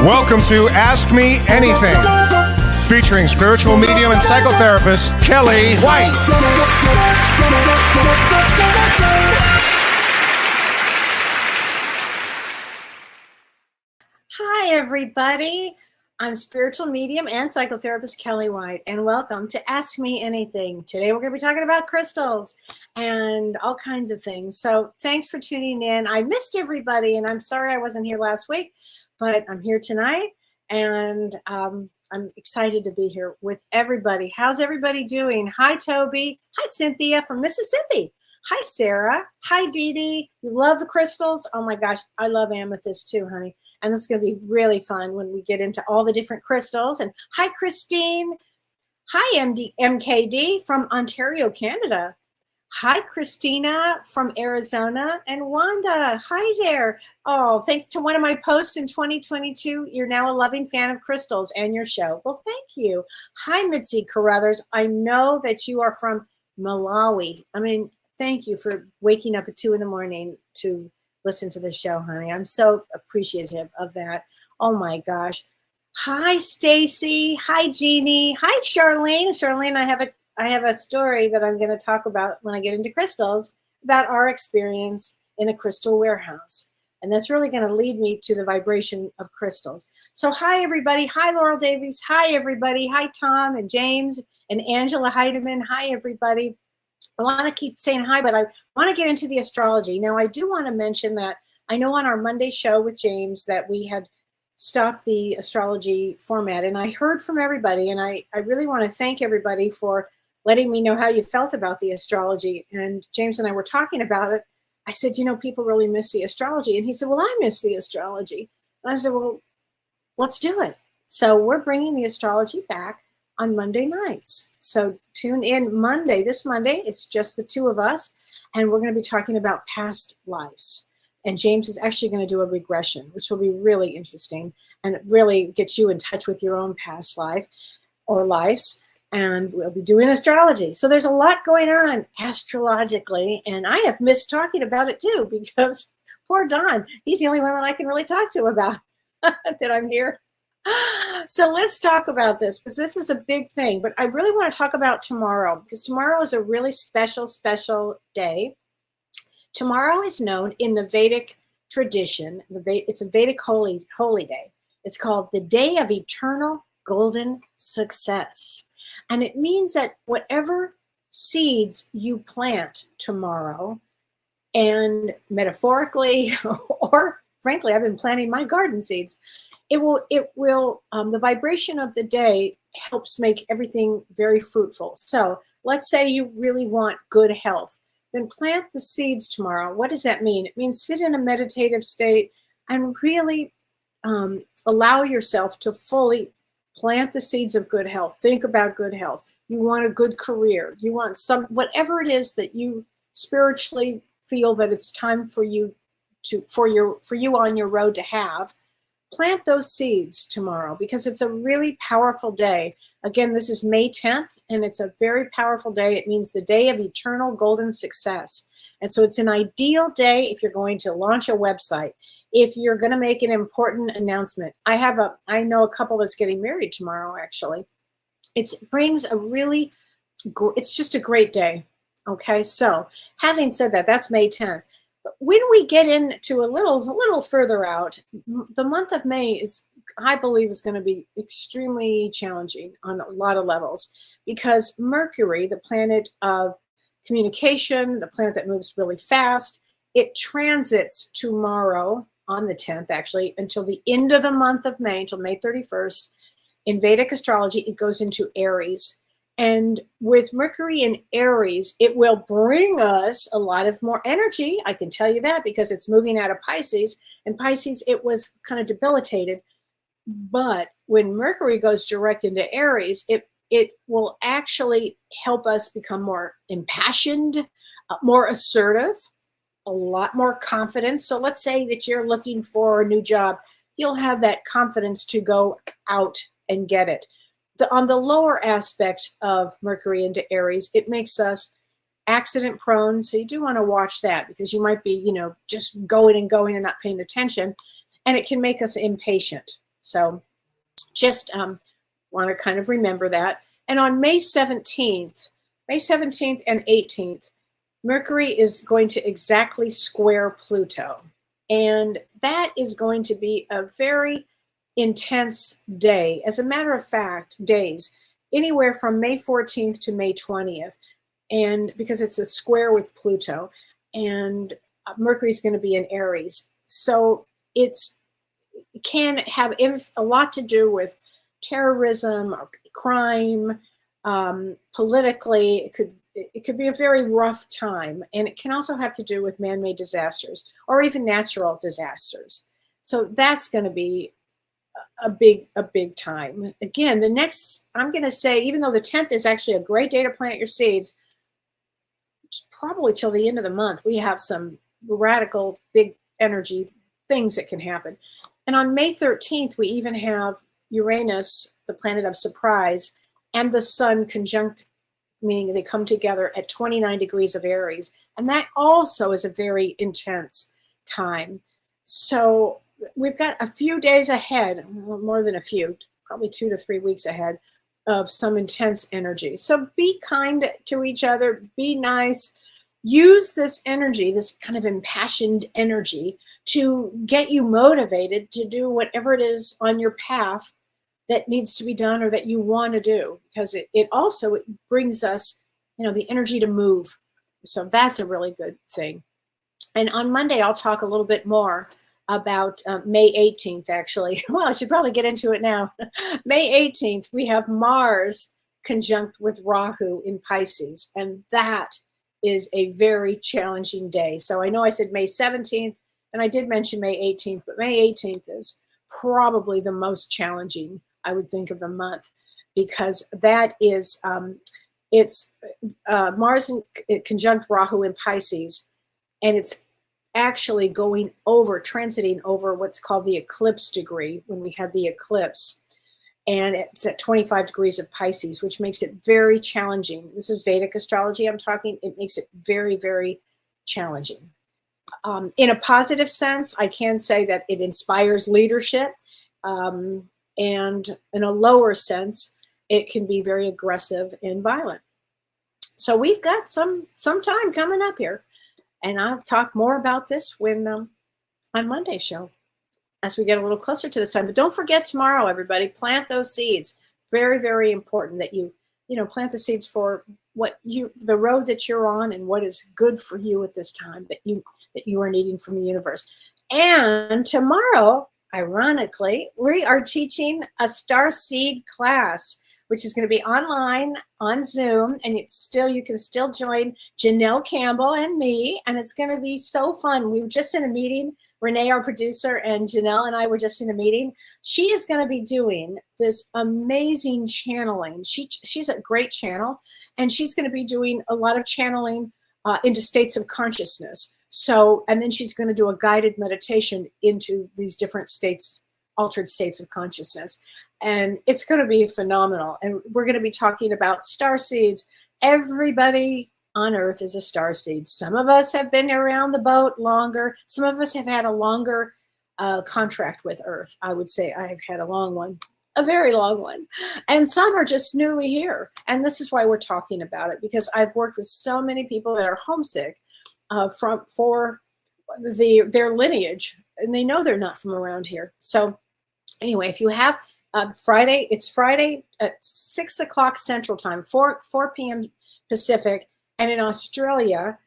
Welcome to Ask Me Anything, featuring spiritual medium and psychotherapist Kellee White. Hi, everybody. I'm spiritual medium and psychotherapist Kellee White, and welcome to Ask Me Anything. Today, we're going to be talking about crystals and all kinds of things. So thanks for tuning in. I missed everybody, and I'm sorry I wasn't here last week, but I'm here tonight, and I'm excited to be here with everybody. How's everybody doing? Hi, Toby. Hi, Cynthia from Mississippi. Hi, Sarah. Hi, Dee Dee. You love the crystals? Oh, my gosh. I love amethyst, too, honey. And this is going to be really fun when we get into all the different crystals. And hi, Christine. Hi, MKD from Ontario, Canada. Hi, Christina from Arizona. And Wanda, hi there. Oh, thanks to one of my posts in 2022, you're now a loving fan of crystals and your show. Well, thank you. Hi, Mitzi Carruthers. I know that you are from Malawi. I mean, thank you for waking up at 2 in the morning to listen to the show, honey. I'm so appreciative of that. Oh my gosh. Hi, Stacy. Hi, Jeannie. Hi, Charlene. Charlene, I have a story that I'm going to talk about when I get into crystals about our experience in a crystal warehouse. And that's really going to lead me to the vibration of crystals. So hi, everybody. Hi, Laurel Davies. Hi, everybody. Hi, Tom and James and Angela Heidemann. Hi, everybody. I want to keep saying hi, but I want to get into the astrology. Now, I do want to mention that I know on our Monday show with James that we had stopped the astrology format, and I heard from everybody, and I really want to thank everybody for letting me know how you felt about the astrology. And James and I were talking about it. I said, you know, people really miss the astrology. And he said, well, I miss the astrology. And I said, well, let's do it. So we're bringing the astrology back on Monday nights. So tune in Monday. This Monday, it's just the two of us, and we're going to be talking about past lives. And James is actually going to do a regression, which will be really interesting and really get you in touch with your own past life or lives. And we'll be doing astrology. So there's a lot going on astrologically, and I have missed talking about it too, because poor Don, he's the only one that I can really talk to about that I'm here. So let's talk about this, because this is a big thing, but I really want to talk about tomorrow, because tomorrow is a really special, special day. Tomorrow is known in the Vedic tradition. It's a Vedic holy day. It's called the Day of Eternal Golden Success. And it means that whatever seeds you plant tomorrow, and metaphorically, or frankly, I've been planting my garden seeds, it will, the vibration of the day helps make everything very fruitful. So let's say you really want good health, then plant the seeds tomorrow. What does that mean? It means sit in a meditative state and really allow yourself to fully plant the seeds of good health. Think about good health. You want a good career. You want whatever it is that you spiritually feel that it's time for you for you on your road to have. Plant those seeds tomorrow, because it's a really powerful day. Again, this is May 10th, and it's a very powerful day. It means the day of eternal golden success. And so it's an ideal day if you're going to launch a website, if you're going to make an important announcement. I know a couple that's getting married tomorrow, actually. It's just a great day. Okay, so having said that, that's May 10th. But when we get into a little further out, the month of May I believe is going to be extremely challenging on a lot of levels, because Mercury, the planet of communication, the planet that moves really fast, it transits tomorrow on the 10th, actually, until the end of the month of May, until May 31st. In Vedic astrology, it goes into Aries. And with Mercury in Aries, it will bring us a lot of more energy. I can tell you that, because it's moving out of Pisces. And Pisces, it was kind of debilitated. But when Mercury goes direct into Aries, it will actually help us become more impassioned, more assertive, a lot more confidence. So let's say that you're looking for a new job. You'll have that confidence to go out and get it. On the lower aspect of Mercury into Aries, it makes us accident prone. So you do want to watch that, because you might be, just going and not paying attention. And it can make us impatient. So just want to kind of remember that. And on May 17th and 18th, Mercury is going to exactly square Pluto. And that is going to be a very intense day. As a matter of fact, days, anywhere from May 14th to May 20th. And because it's a square with Pluto, and Mercury is going to be in Aries. So it can have a lot to do with terrorism or crime, politically. It could be a very rough time, and it can also have to do with man-made disasters or even natural disasters. So that's going to be a big time. Again, the next, I'm going to say, even though the 10th is actually a great day to plant your seeds, probably till the end of the month, we have some radical big energy things that can happen. And on May 13th, we even have Uranus, the planet of surprise, and the sun conjunct, meaning they come together at 29 degrees of Aries. And that also is a very intense time. So we've got a few days ahead, more than a few, probably 2 to 3 weeks ahead of some intense energy. So be kind to each other, be nice, use this energy, this kind of impassioned energy, to get you motivated to do whatever it is on your path that needs to be done or that you want to do, because it also brings us, the energy to move. So that's a really good thing. And on Monday, I'll talk a little bit more about May 18th, actually. Well, I should probably get into it now. May 18th, we have Mars conjunct with Rahu in Pisces, and that is a very challenging day. So I know I said May 17th, and I did mention May 18th, but May 18th is probably the most challenging, I would think, of the month, because that is, it's Mars in conjunct Rahu in Pisces, and it's actually transiting over what's called the eclipse degree when we have the eclipse. And it's at 25 degrees of Pisces, which makes it very challenging. This is Vedic astrology I'm talking. It makes it very, very challenging. In a positive sense, I can say that it inspires leadership. And in a lower sense, it can be very aggressive and violent. So we've got some time coming up here. And I'll talk more about this when on Monday's show as we get a little closer to this time. But don't forget tomorrow, everybody, plant those seeds. Very, very important that you plant the seeds for the road that you're on and what is good for you at this time that you are needing from the universe. And tomorrow, ironically, we are teaching a star seed class, which is going to be online on Zoom, and you can still join Janelle Campbell and me, and it's going to be so fun. We were just in a meeting. Renee, our producer, and Janelle and I were just in a meeting. She is going to be doing this amazing channeling. She's a great channel, and she's going to be doing a lot of channeling into states of consciousness. So, and then she's going to do a guided meditation into these different states, altered states of consciousness. And it's going to be phenomenal. And we're going to be talking about star seeds. Everybody on Earth is a star seed. Some of us have been around the boat longer. Some of us have had a longer contract with Earth. I would say I've had a long one, a very long one. And some are just newly here. And this is why we're talking about it, because I've worked with so many people that are homesick for their lineage, and they know they're not from around here. So anyway, if you have it's Friday at 6 o'clock Central Time, 4 p.m. Pacific. And in Australia,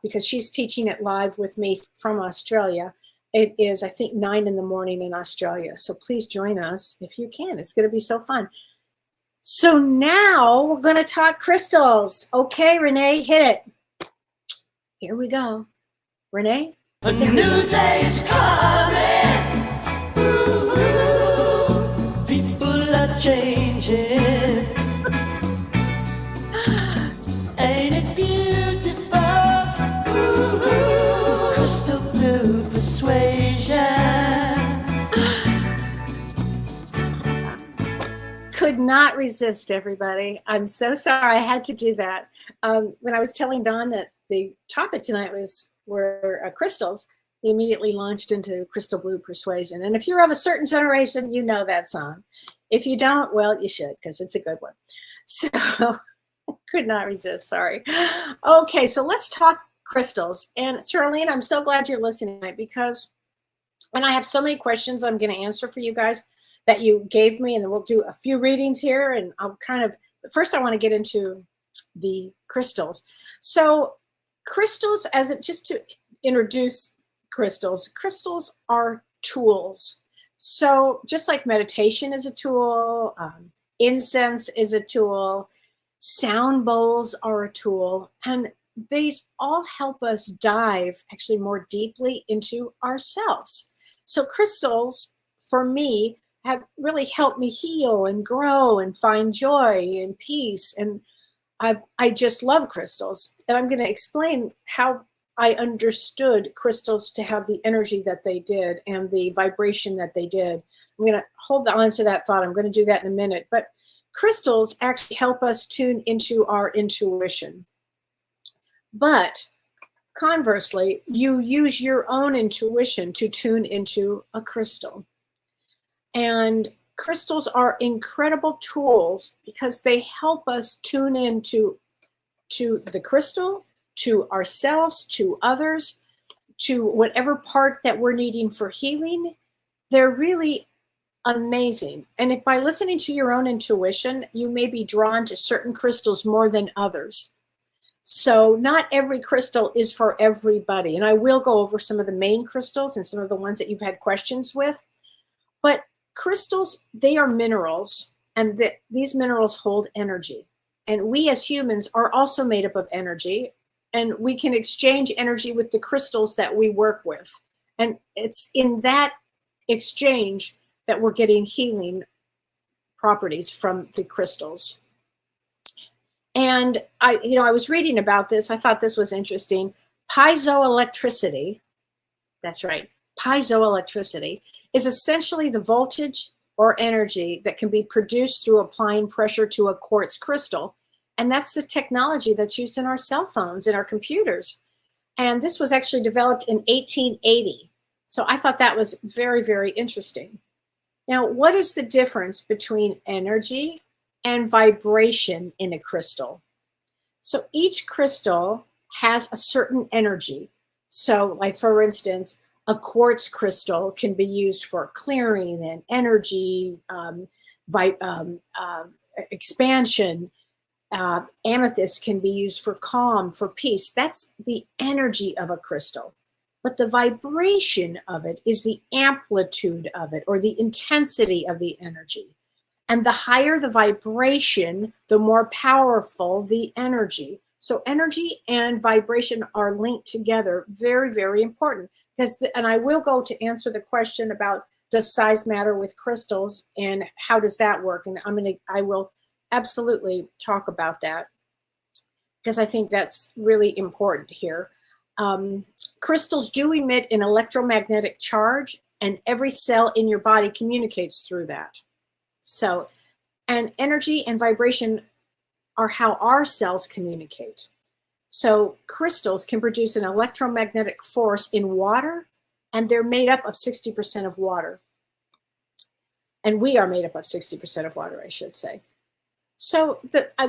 because she's teaching it live with me from Australia, it is, I think, 9 in the morning in Australia. So please join us if you can. It's going to be so fun. So now we're going to talk crystals. Okay, Renee, hit it. Here we go. Renee? A new day is coming. Changing. Ain't it beautiful? Ooh, crystal blue persuasion. Could not resist, everybody. I'm so sorry I had to do that. When I was telling Dawn that the topic tonight were crystals, he immediately launched into Crystal Blue Persuasion. And if you're of a certain generation, you know that song. If you don't, well, you should, because it's a good one. So could not resist, sorry. Okay, so let's talk crystals. And Charlene, I'm so glad you're listening tonight, because when I have so many questions I'm going to answer for you guys that you gave me, and then we'll do a few readings here, and I'll kind of, first I want to get into the crystals. So crystals, just to introduce crystals are tools. So just like meditation is a tool, incense is a tool, sound bowls are a tool, and these all help us dive actually more deeply into ourselves. So crystals, for me, have really helped me heal and grow and find joy and peace. And I just love crystals. And I'm going to explain how I understood crystals to have the energy that they did and the vibration that they did. I'm going to hold on to that thought. I'm going to do that in a minute. But crystals actually help us tune into our intuition. But conversely, you use your own intuition to tune into a crystal. And crystals are incredible tools because they help us tune into the crystal, to ourselves, to others, to whatever part that we're needing for healing. They're really amazing. And if by listening to your own intuition, you may be drawn to certain crystals more than others. So not every crystal is for everybody. And I will go over some of the main crystals and some of the ones that you've had questions with. But crystals, they are minerals, and these minerals hold energy. And we as humans are also made up of energy, and we can exchange energy with the crystals that we work with. And it's in that exchange that we're getting healing properties from the crystals. And I was reading about this. I thought this was interesting. Piezoelectricity, that's right, piezoelectricity is essentially the voltage or energy that can be produced through applying pressure to a quartz crystal. And that's the technology that's used in our cell phones and our computers. And this was actually developed in 1880. So I thought that was very, very interesting. Now, what is the difference between energy and vibration in a crystal? So each crystal has a certain energy. So like, for instance, a quartz crystal can be used for clearing and energy, expansion. Amethyst can be used for calm, for peace. That's the energy of a crystal. But the vibration of it is the amplitude of it, or the intensity of the energy. And the higher the vibration, the more powerful the energy. So energy and vibration are linked together. Very, very important. And I will go to answer the question about, does size matter with crystals and how does that work? And I will absolutely talk about that, because I think that's really important here. Crystals do emit an electromagnetic charge, and every cell in your body communicates through that. So, and energy and vibration are how our cells communicate. So crystals can produce an electromagnetic force in water, and they're made up of 60% of water. And we are made up of 60% of water, I should say. So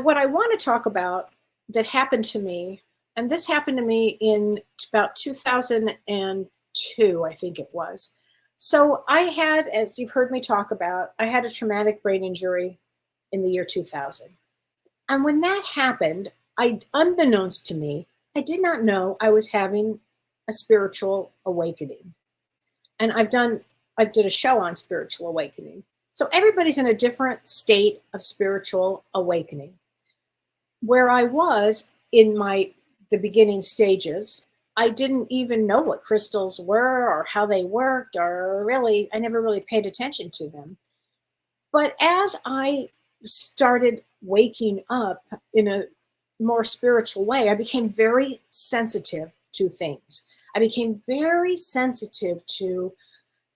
what I want to talk about that happened to me, and this happened to me in about 2002, I think it was. So I had, as you've heard me talk about, I had a traumatic brain injury in the year 2000. And when that happened, unbeknownst to me, I did not know I was having a spiritual awakening. And I did a show on spiritual awakening. So everybody's in a different state of spiritual awakening. Where I was in the beginning stages, I didn't even know what crystals were or how they worked, or I never really paid attention to them. But as I started waking up in a more spiritual way, I became very sensitive to things. I became very sensitive to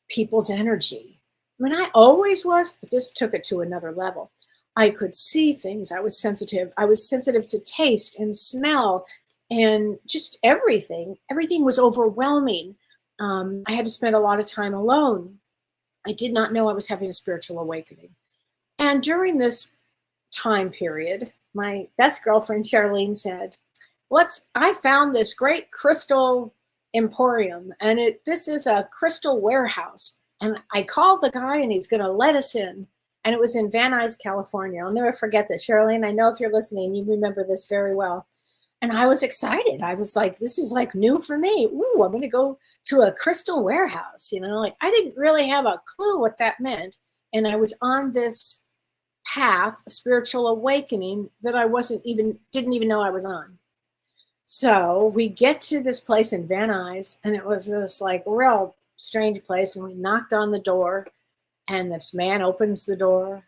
people's energy. I mean, I always was, but this took it to another level. I could see things. I was sensitive. I was sensitive to taste and smell and just everything. Everything was overwhelming. I had to spend a lot of time alone. I did not know I was having a spiritual awakening. And during this time period, my best girlfriend, Charlene, said, I found this great crystal emporium, and this is a crystal warehouse. And I called the guy, and he's going to let us in. And it was in Van Nuys, California. I'll never forget this. Charlene, I know if you're listening, you remember this very well. And I was excited. I was like, this was like new for me. Ooh, I'm going to go to a crystal warehouse. Like I didn't really have a clue what that meant. And I was on this path of spiritual awakening that I didn't even know I was on. So we get to this place in Van Nuys, and it was this like real strange place. And we knocked on the door, and this man opens the door,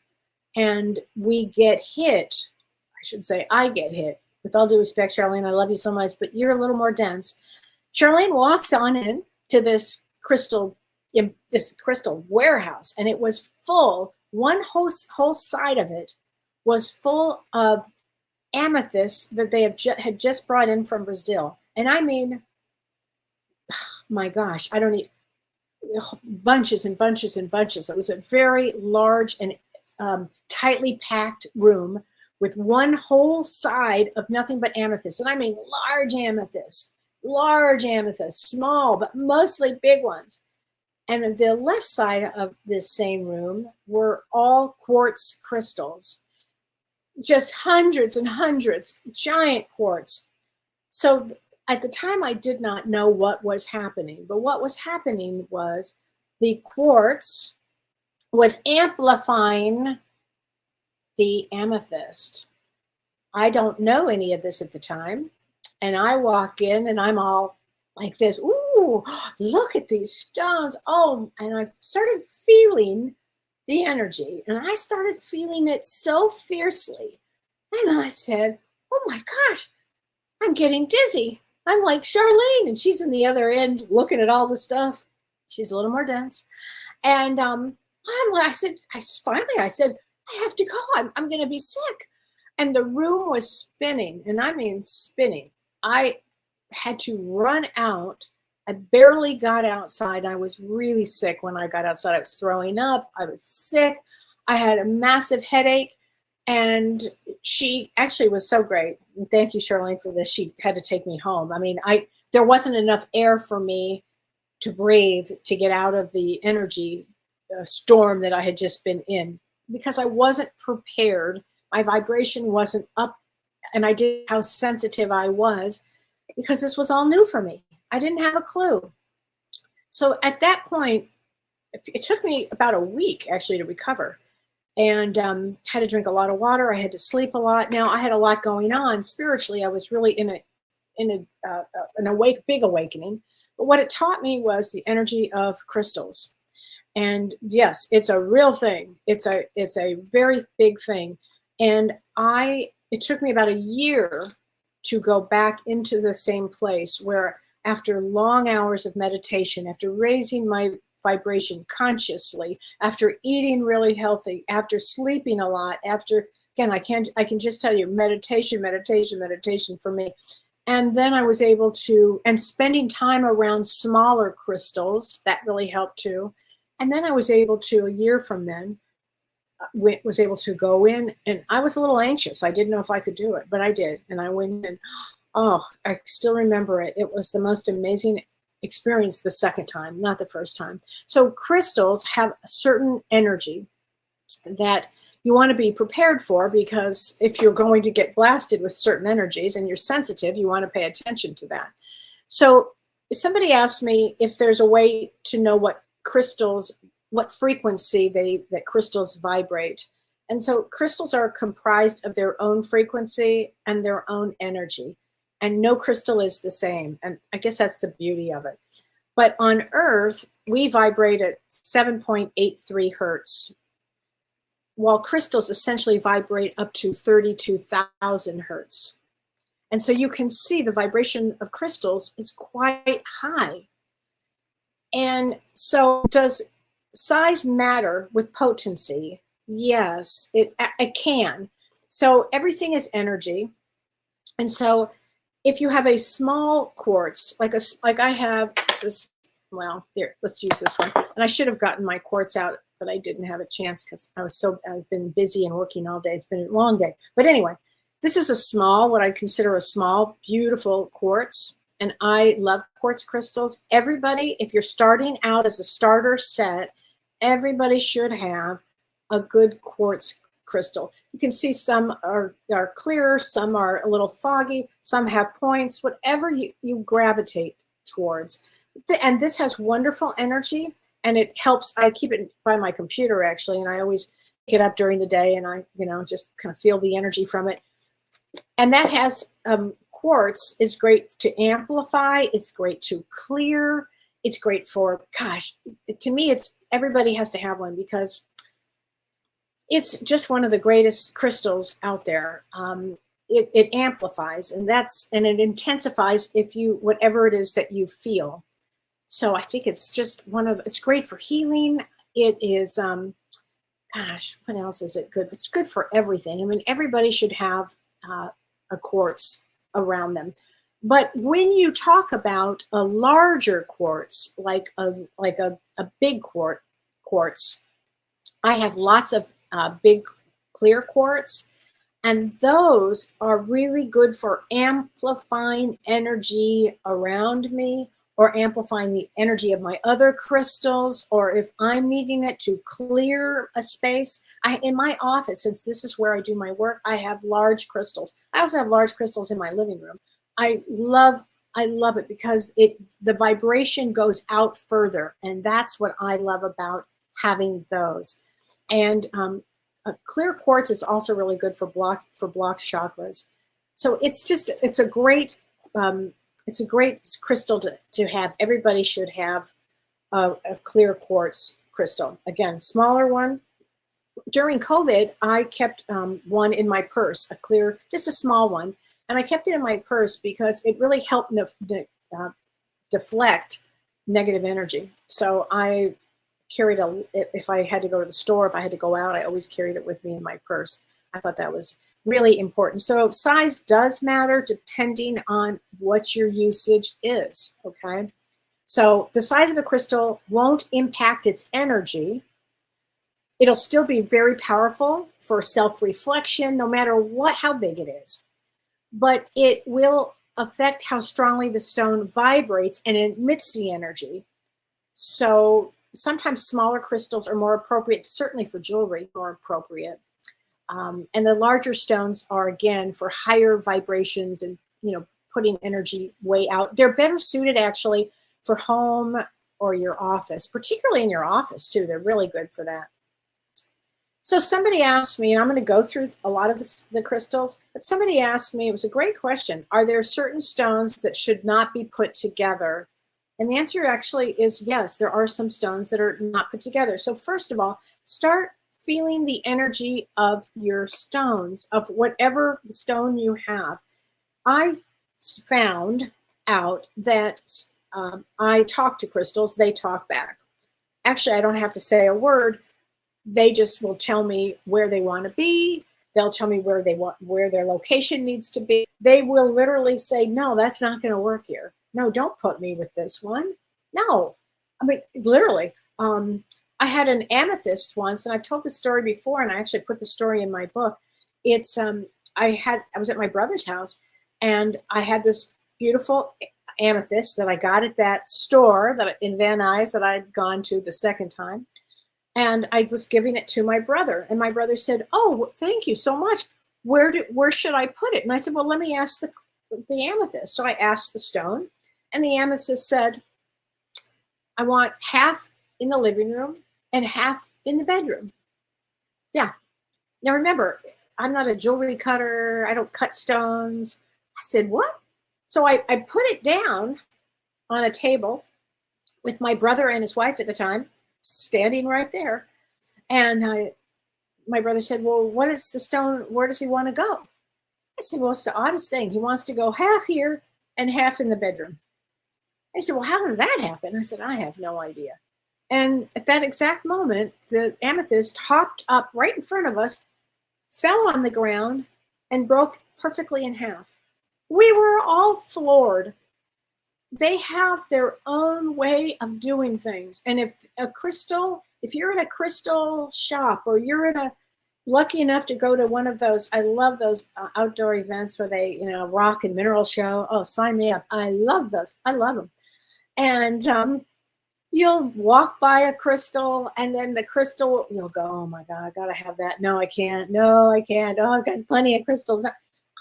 and we get hit. I should say I get hit. With all due respect, Charlene, I love you so much, but you're a little more dense. Charlene walks on in to this crystal warehouse, and it was full. One whole side of it was full of amethyst that they had just brought in from Brazil. And I mean, my gosh, I don't need bunches and bunches and bunches. It was a very large and tightly packed room with one whole side of nothing but amethyst. And I mean large amethyst, small, but mostly big ones. And on the left side of this same room were all quartz crystals, just hundreds and hundreds, giant quartz. So at the time, I did not know what was happening, but what was happening was the quartz was amplifying the amethyst. I don't know any of this at the time. And I walk in and I'm all like this. Ooh, look at these stones. Oh, and I started feeling the energy, and I started feeling it so fiercely. And I said, oh my gosh, I'm getting dizzy. I'm like Charlene, and she's in the other end looking at all the stuff. She's a little more dense. And I said, I have to go. I'm going to be sick. And the room was spinning, and I mean spinning. I had to run out. I barely got outside. I was really sick when I got outside. I was throwing up. I was sick. I had a massive headache. And she actually was so great. And thank you, Charlene, for this. She had to take me home. I mean, there wasn't enough air for me to breathe to get out of the energy storm that I had just been in, because I wasn't prepared. My vibration wasn't up, and I didn't know how sensitive I was, because this was all new for me. I didn't have a clue. So at that point, it took me about a week actually to recover, and had to drink a lot of water. I had to sleep a lot. Now I had a lot going on spiritually. I was really in an big awakening. But what it taught me was the energy of crystals. And yes, it's a real thing. It's a very big thing. And it took me about a year to go back into the same place where, after long hours of meditation, after raising my vibration consciously, after eating really healthy, after sleeping a lot, again, I can just tell you, meditation for me. And then I was able to, and spending time around smaller crystals, that really helped too. And then I was able to, a year from then, was able to go in, and I was a little anxious. I didn't know if I could do it, but I did. And I went in. Oh, I still remember it. It was the most amazing experience the second time, not the first time. So crystals have a certain energy that you want to be prepared for, because if you're going to get blasted with certain energies and you're sensitive, you want to pay attention to that. So somebody asked me if there's a way to know what frequency that crystals vibrate. And so crystals are comprised of their own frequency and their own energy. And no crystal is the same. And I guess that's the beauty of it. But on Earth, we vibrate at 7.83 hertz, while crystals essentially vibrate up to 32,000 hertz. And so you can see the vibration of crystals is quite high. And so does size matter with potency? Yes, it can. So everything is energy. And so if you have a small quartz, like I have this well, here, let's use this one. And I should have gotten my quartz out, but I didn't have a chance because I've been busy and working all day. It's been a long day. But anyway, this is a small, what I consider a small, beautiful quartz. And I love quartz crystals. Everybody, if you're starting out as a starter set, everybody should have a good quartz crystal. You can see some are clear, some are a little foggy, some have points, whatever you gravitate towards. And this has wonderful energy, and it helps. I keep it by my computer actually, and I always get up during the day and I, just kind of feel the energy from it. And that has quartz is great to amplify. It's great to clear. It's great for, gosh, to me, it's everybody has to have one because it's just one of the greatest crystals out there. It amplifies, and it intensifies whatever it is that you feel. So I think it's just it's great for healing. It is, gosh, what else is it good? It's good for everything. I mean, everybody should have a quartz around them. But when you talk about a larger quartz, like a big quartz, I have lots of big clear quartz, and those are really good for amplifying energy around me or amplifying the energy of my other crystals, or if I'm needing it to clear a space. In my office, since this is where I do my work, I have large crystals. I also have large crystals in my living room. I love it because the vibration goes out further, and that's what I love about having those. And a clear quartz is also really good for blocked chakras. So it's a great crystal to have. Everybody should have a clear quartz crystal. Again, smaller one. During COVID, I kept one in my purse, just a small one. And I kept it in my purse because it really helped deflect negative energy. So I carried if I had to go to the store, if I had to go out, I always carried it with me in my purse. I thought that was really important. So size does matter depending on what your usage is, okay? So the size of a crystal won't impact its energy. It'll still be very powerful for self-reflection, no matter how big it is. But it will affect how strongly the stone vibrates and emits the energy. So sometimes smaller crystals are more appropriate, certainly for jewelry, more appropriate. And the larger stones are, again, for higher vibrations and, putting energy way out. They're better suited, actually, for home or your office, particularly in your office, too. They're really good for that. So somebody asked me, and I'm going to go through a lot of the crystals, but somebody asked me, it was a great question, are there certain stones that should not be put together? And the answer actually is yes, there are some stones that are not put together. So first of all, start feeling the energy of your stones, of whatever the stone you have. I found out that I talk to crystals, they talk back. Actually, I don't have to say a word. They just will tell me where they want to be. They'll tell me where their location needs to be. They will literally say, no, that's not going to work here. No, don't put me with this one. No, I mean, literally. I had an amethyst once, and I've told this story before, and I actually put the story in my book. It's I was at my brother's house, and I had this beautiful amethyst that I got at that store in Van Nuys that I'd gone to the second time. And I was giving it to my brother, and my brother said, "Oh, thank you so much. Where should I put it?" And I said, "Well, let me ask the amethyst." So I asked the stone, and the amethyst said, "I want half in the living room and half in the bedroom." Yeah. Now remember, I'm not a jewelry cutter. I don't cut stones. I said, "What?" So I put it down on a table with my brother and his wife at the time, standing right there. And my brother said, "Well, what is the stone? Where does he want to go?" I said, "Well, it's the oddest thing. He wants to go half here and half in the bedroom." I said, "Well, how did that happen?" I said, "I have no idea." And at that exact moment, the amethyst hopped up right in front of us, fell on the ground, and broke perfectly in half. We were all floored. they have their own way of doing things. And if you're in a crystal shop, or you're in a lucky enough to go to one of those, I love those outdoor events where they, rock and mineral show. Oh, sign me up. I love those. I love them. And you'll walk by a crystal, and then the crystal, you'll go, oh my God, I gotta have that. No, I can't. No, I can't. Oh, I've got plenty of crystals. No,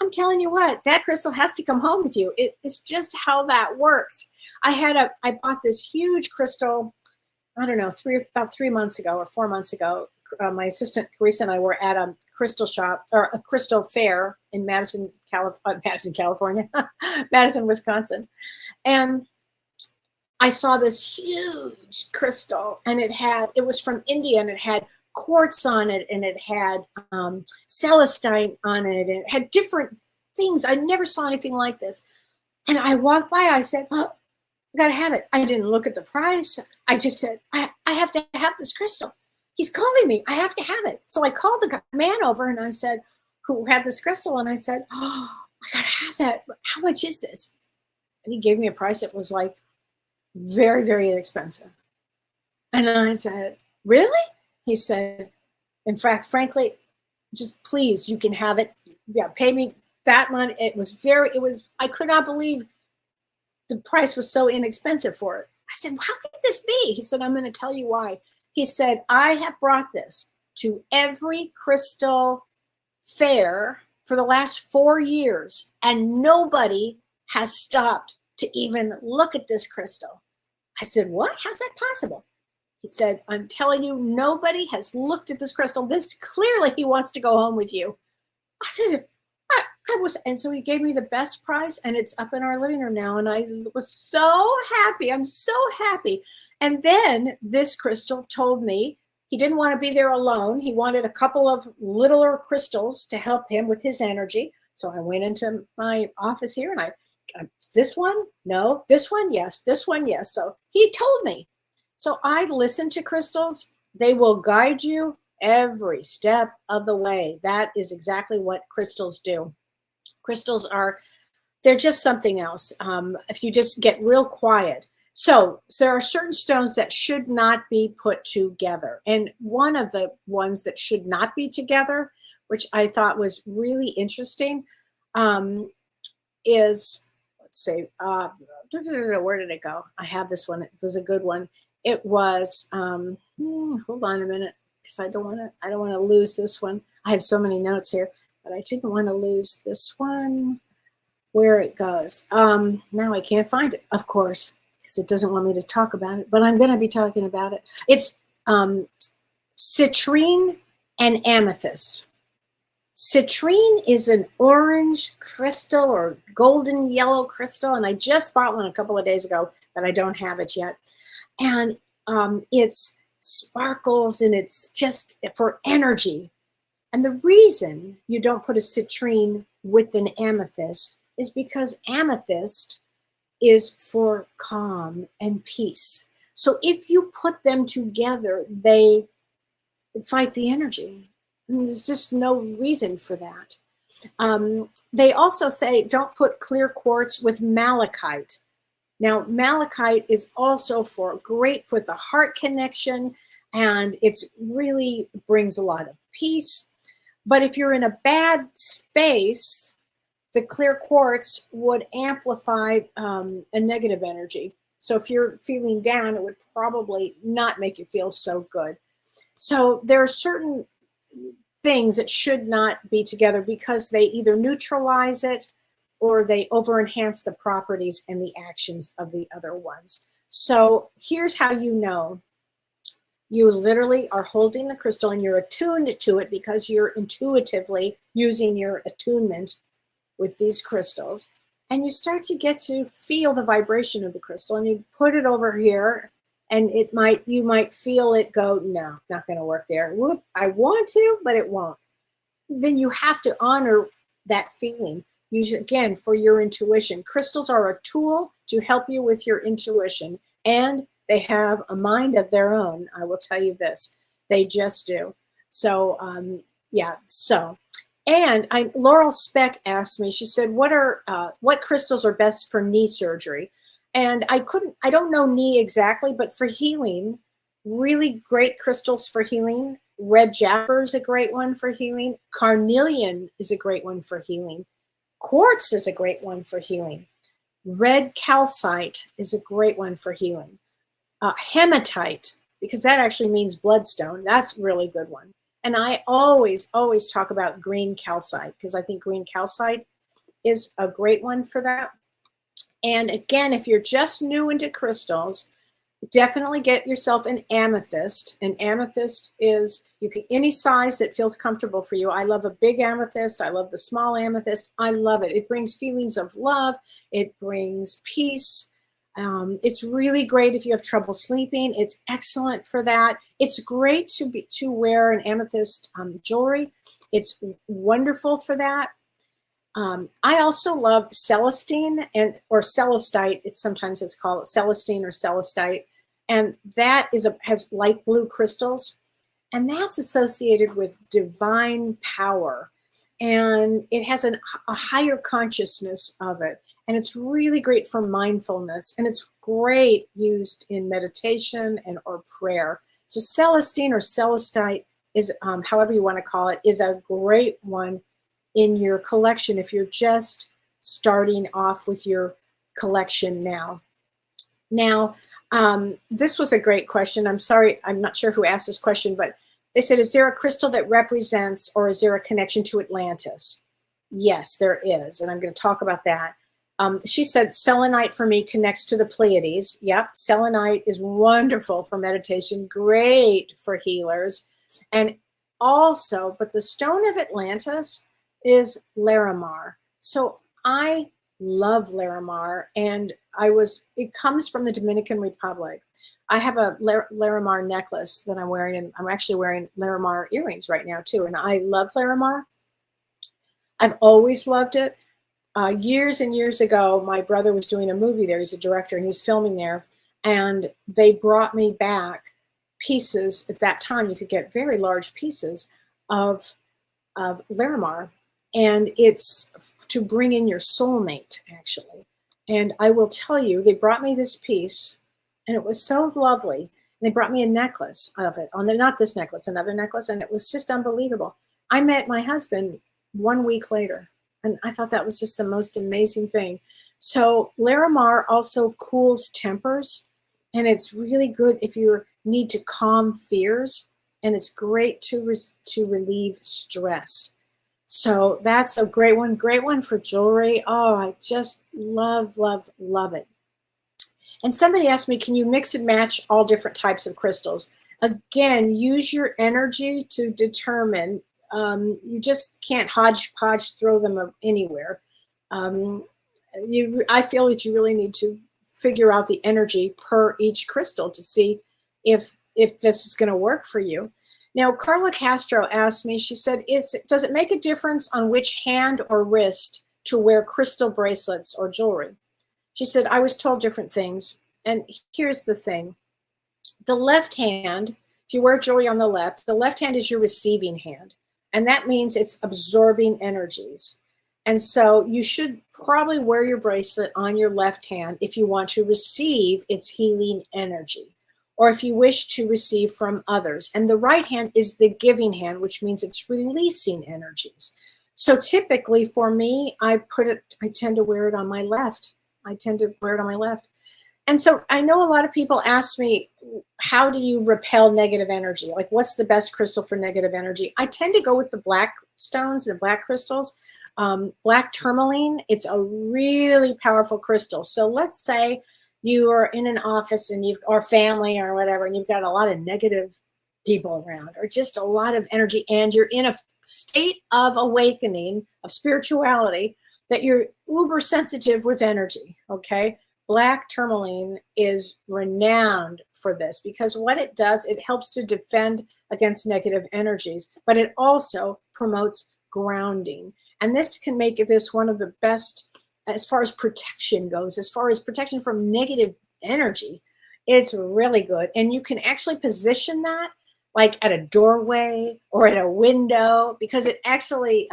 I'm telling you what, that crystal has to come home with you. It's just how that works. I bought this huge crystal, I don't know, about 3 months ago or 4 months ago. My assistant Carissa and I were at a crystal shop, or a crystal fair in Madison, California, Madison, Wisconsin. And I saw this huge crystal, and it was from India, and it had quartz on it, and it had Celestine on it, and it had different things. I never saw anything like this. And I walked by, I said, oh, I gotta have it. I didn't look at the price. I just said, I have to have this crystal. He's calling me. I have to have it. So I called the man over, and I said, who had this crystal, and I said, oh, I gotta have that. How much is this? And he gave me a price. It was like very, very inexpensive. And I said, really? He said, in fact, frankly, just please, you can have it. Yeah, pay me that money. I could not believe the price was so inexpensive for it. I said, well, how could this be? He said, I'm going to tell you why. He said, I have brought this to every crystal fair for the last 4 years, and nobody has stopped to even look at this crystal. I said, what? How's that possible? He said, I'm telling you, nobody has looked at this crystal. This clearly he wants to go home with you. I said, and so he gave me the best price, and it's up in our living room now. And I was so happy. I'm so happy. And then this crystal told me he didn't want to be there alone. He wanted a couple of littler crystals to help him with his energy. So I went into my office here, and I this one, no, this one, yes, this one, yes. So he told me. So I listen to crystals. They will guide you every step of the way. That is exactly what crystals do. Crystals they're just something else. If you just get real quiet. So there are certain stones that should not be put together. And one of the ones that should not be together, which I thought was really interesting, is, let's see, where did it go? I have this one. It was a good one. It was, hold on a minute, because I don't want to lose this one. I have so many notes here, but I didn't want to lose this one. Where it goes. Now I can't find it, of course, because it doesn't want me to talk about it, but I'm going to be talking about it. It's Citrine and Amethyst. Citrine is an orange crystal or golden yellow crystal, and I just bought one a couple of days ago, but I don't have it yet. And it's sparkles, and it's just for energy. And the reason you don't put a citrine with an amethyst is because amethyst is for calm and peace. So if you put them together, they fight the energy. And there's just no reason for that. They also say don't put clear quartz with malachite. Now, malachite is also great for the heart connection, and it's really brings a lot of peace. But if you're in a bad space, the clear quartz would amplify a negative energy. So if you're feeling down, it would probably not make you feel so good. So there are certain things that should not be together because they either neutralize it or they over-enhance the properties and the actions of the other ones. So here's how you know. You literally are holding the crystal and you're attuned to it because you're intuitively using your attunement with these crystals. And you start to get to feel the vibration of the crystal, and you put it over here, and you might feel it go, no, not going to work there. Whoop, I want to, but it won't. Then you have to honor that feeling. Use it again for your intuition. Crystals are a tool to help you with your intuition, and they have a mind of their own. I will tell you this, they just do. So, yeah. So, and Laurel Speck asked me. She said, "What crystals are best for knee surgery?" And I don't know knee exactly, but for healing, really great crystals for healing. Red Jasper is a great one for healing. Carnelian is a great one for healing. Quartz is a great one for healing. Red calcite is a great one for healing. Hematite, because that actually means bloodstone. That's a really good one. And I always talk about green calcite because I think green calcite is a great one for that. And again, if you're just new into crystals, definitely get yourself an amethyst. An amethyst is any size that feels comfortable for you. I love a big amethyst. I love the small amethyst. I love it. It brings feelings of love. It brings peace. It's really great if you have trouble sleeping. It's excellent for that. It's great to wear an amethyst jewelry. It's wonderful for that. I also love Celestine or Celestite. Sometimes it's called Celestine or Celestite. And that has light blue crystals. And that's associated with divine power. And it has a higher consciousness of it. And it's really great for mindfulness. And it's great used in meditation or prayer. So Celestine or Celestite is, however you want to call it, is a great one in your collection if you're just starting off with your collection now. Now, this was a great question. I'm sorry, I'm not sure who asked this question, but they said, is there a crystal that represents or is there a connection to Atlantis? Yes, there is. And I'm going to talk about that. She said, selenite for me connects to the Pleiades. Yep, selenite is wonderful for meditation, great for healers. And also, but the stone of Atlantis is Laramar. So I love Laramar, and it comes from the Dominican Republic. I have a Laramar necklace that I'm wearing, and I'm actually wearing Laramar earrings right now too. And I love Laramar. I've always loved it. Years and years ago, my brother was doing a movie there. He's a director, and he was filming there. And they brought me back pieces. At that time, you could get very large pieces of Laramar. And it's to bring in your soulmate, actually. And I will tell you, they brought me this piece, and it was so lovely. And they brought me a necklace of it. Not this necklace, another necklace, and it was just unbelievable. I met my husband 1 week later, and I thought that was just the most amazing thing. So Laramar also cools tempers, and it's really good if you need to calm fears, and it's great to relieve stress. So that's a great one for jewelry. Oh, I just love, love, love it. And somebody asked me, can you mix and match all different types of crystals? Again, use your energy to determine. You just can't hodgepodge throw them anywhere. I feel that you really need to figure out the energy per each crystal to see if this is going to work for you. Now, Carla Castro asked me, she said, does it make a difference on which hand or wrist to wear crystal bracelets or jewelry? She said, I was told different things. And here's the thing. The left hand, if you wear jewelry on the left hand is your receiving hand. And that means it's absorbing energies. And so you should probably wear your bracelet on your left hand if you want to receive its healing energy, or if you wish to receive from others. And the right hand is the giving hand, which means it's releasing energies. So typically for me, I tend to wear it on my left. And so I know a lot of people ask me, how do you repel negative energy? Like, what's the best crystal for negative energy? I tend to go with the black stones, the black crystals. Black tourmaline, it's a really powerful crystal. So let's say you are in an office and or family or whatever, and you've got a lot of negative people around, or just a lot of energy, and you're in a state of awakening, of spirituality, that you're uber sensitive with energy, okay? Black tourmaline is renowned for this because what it does, it helps to defend against negative energies, but it also promotes grounding. And this can make this one of the best as far as protection goes, as far as protection from negative energy. It's really good. And you can actually position that like at a doorway or at a window, because it actually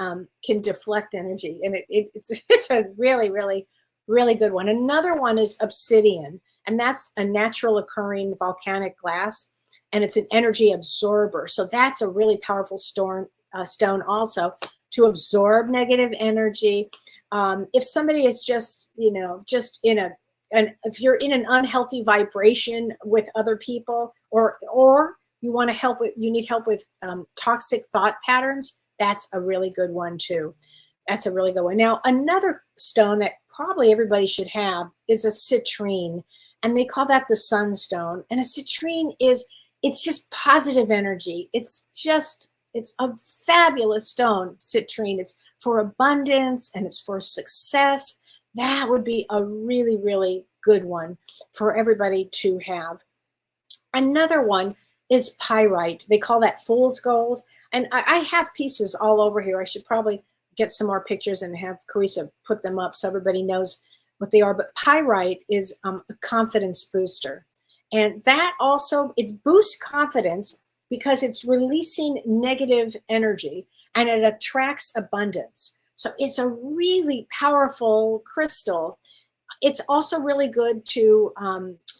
can deflect energy. And it's a really, really Really good one. Another one is obsidian, and that's a natural occurring volcanic glass, and it's an energy absorber. So that's a really powerful stone also to absorb negative energy. If somebody is just, just and if you're in an unhealthy vibration with other people, or you want to you need help with toxic thought patterns, that's a really good one too. That's a really good one. Now, another stone that probably everybody should have is a citrine, and they call that the sunstone. And a citrine it's just positive energy. It's a fabulous stone, citrine. It's for abundance and it's for success. That would be a really, really good one for everybody to have. Another one is pyrite. They call that fool's gold. And I have pieces all over here. I should probably get some more pictures and have Carissa put them up so everybody knows what they are. But pyrite is a confidence booster. And that also, it boosts confidence because it's releasing negative energy and it attracts abundance. So it's a really powerful crystal. It's also really good to,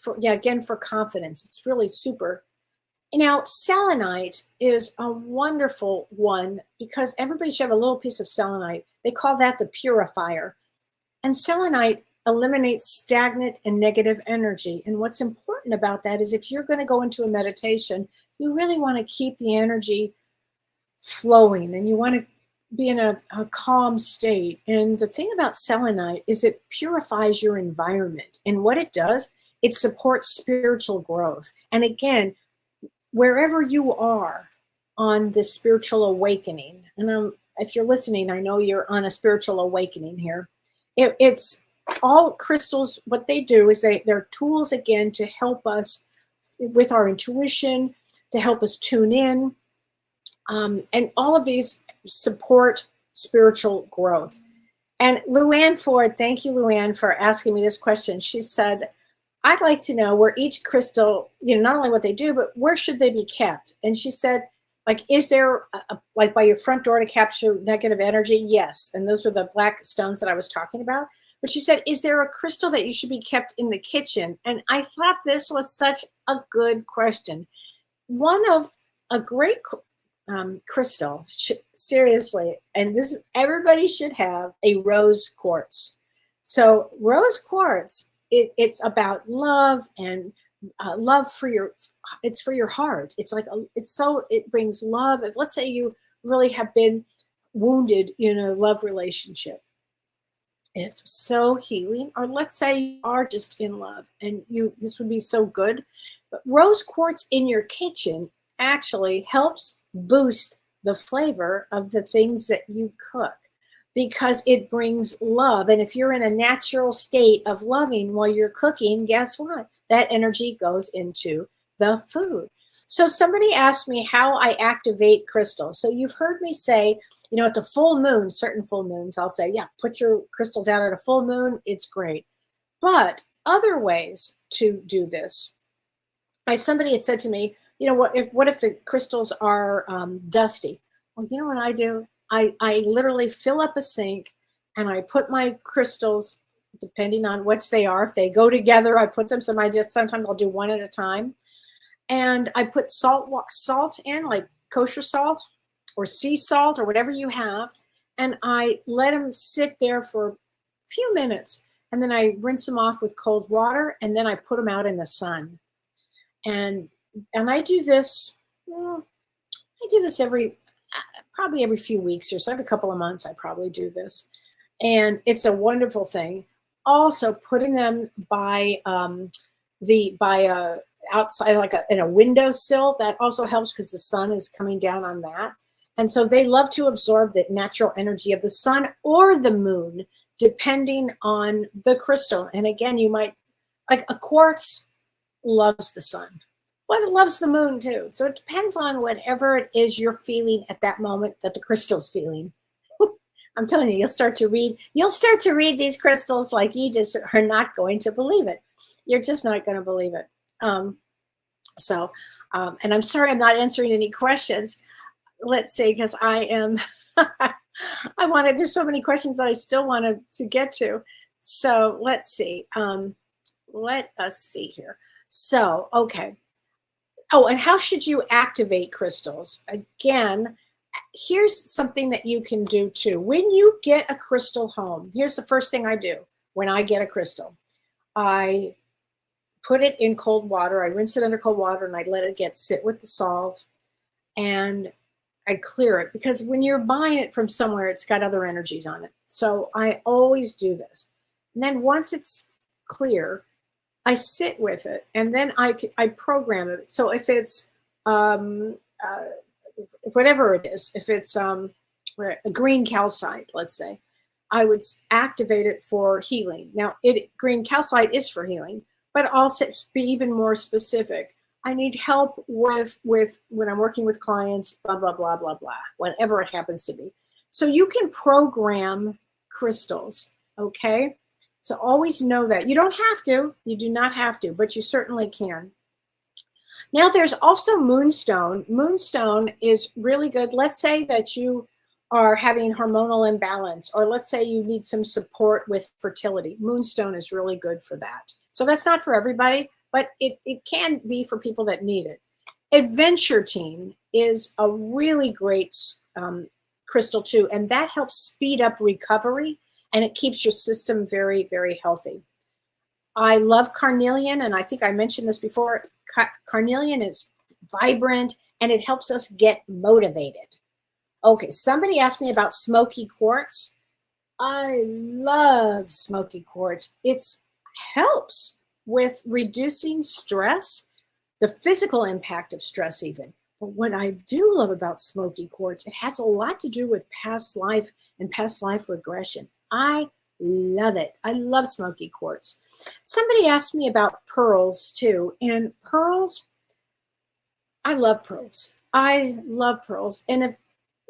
for confidence. It's really super. Now, selenite is a wonderful one because everybody should have a little piece of selenite. They call that the purifier. And selenite eliminates stagnant and negative energy. And what's important about that is if you're going to go into a meditation, you really want to keep the energy flowing and you want to be in a calm state. And the thing about selenite is it purifies your environment. And what it does, it supports spiritual growth. And again, wherever you are on this spiritual awakening, and if you're listening, I know you're on a spiritual awakening here. It's all crystals. What they do is they're tools again to help us with our intuition, to help us tune in, and all of these support spiritual growth. And Luann Ford, thank you, Luann, for asking me this question. She said, I'd like to know where each crystal, not only what they do, but where should they be kept? And she said, like, is there like by your front door to capture negative energy? Yes. And those were the black stones that I was talking about. But she said, is there a crystal that you should be kept in the kitchen? And I thought this was such a good question. One of a great crystal, seriously, and everybody should have a rose quartz. So rose quartz, it's about love and love for your heart. It's like it brings love. If let's say you really have been wounded in a love relationship, it's so healing. Or let's say you are just in love and this would be so good. But rose quartz in your kitchen actually helps boost the flavor of the things that you cook because it brings love. And if you're in a natural state of loving while you're cooking, guess what? That energy goes into the food. So somebody asked me how I activate crystals. So you've heard me say, at the full moon, certain full moons, I'll say, yeah, put your crystals out at a full moon. It's great. But other ways to do this, somebody had said to me, what if the crystals are dusty? Well, you know what I do? I literally fill up a sink and I put my crystals, depending on which they are. If they go together, I put them. Sometimes I'll do one at a time. And I put salt in, like kosher salt or sea salt or whatever you have. And I let them sit there for a few minutes. And then I rinse them off with cold water. And then I put them out in the sun. And I do this, probably every few weeks or so. Every couple of months, I probably do this. And it's a wonderful thing. Also, putting them by outside, in a windowsill, that also helps because the sun is coming down on that. And so they love to absorb the natural energy of the sun or the moon, depending on the crystal. And again, you might, like a quartz loves the sun. Well, it loves the moon too. So it depends on whatever it is you're feeling at that moment that the crystal's feeling. I'm telling you, you'll start to read these crystals like you just are not going to believe it. You're just not going to believe it. And I'm sorry I'm not answering any questions. Let's see, because I am, there's so many questions that I still wanted to get to. So let's see. Let us see here. So, okay. Oh, and how should you activate crystals? Again, here's something that you can do too. When you get a crystal home, here's the first thing I do when I get a crystal. I put it in cold water. I rinse it under cold water and I let it sit with the salt, and I clear it, because when you're buying it from somewhere, it's got other energies on it. So I always do this. And then once it's clear, I sit with it, and then I program it. So if it's whatever it is, if it's a green calcite, let's say, I would activate it for healing. Now, green calcite is for healing, but also be even more specific. I need help with when I'm working with clients, blah, blah, blah, blah, blah, whatever it happens to be. So you can program crystals, okay? So always know that. You don't have to. You do not have to, but you certainly can. Now there's also moonstone. Moonstone is really good. Let's say that you are having hormonal imbalance, or let's say you need some support with fertility. Moonstone is really good for that. So that's not for everybody, but it can be for people that need it. Adventurine is a really great crystal too, and that helps speed up recovery, and it keeps your system very, very healthy. I love carnelian, and I think I mentioned this before. Carnelian is vibrant, and it helps us get motivated. Okay, somebody asked me about smoky quartz. I love smoky quartz. It helps with reducing stress, the physical impact of stress even. But what I do love about smoky quartz, it has a lot to do with past life and past life regression. I love it. I love smoky quartz. Somebody asked me about pearls too, and pearls, I love pearls. I love pearls. And if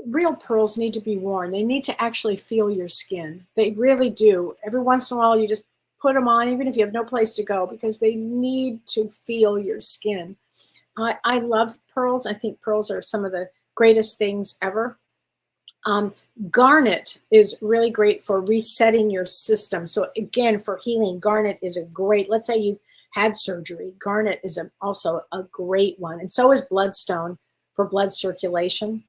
real pearls need to be worn, they need to actually feel your skin. They really do. Every once in a while, you just put them on, even if you have no place to go, because they need to feel your skin. I love pearls. I think pearls are some of the greatest things ever. Garnet is really great for resetting your system. So again, for healing, garnet is a great, let's say you had surgery, garnet is also a great one. And so is bloodstone for blood circulation.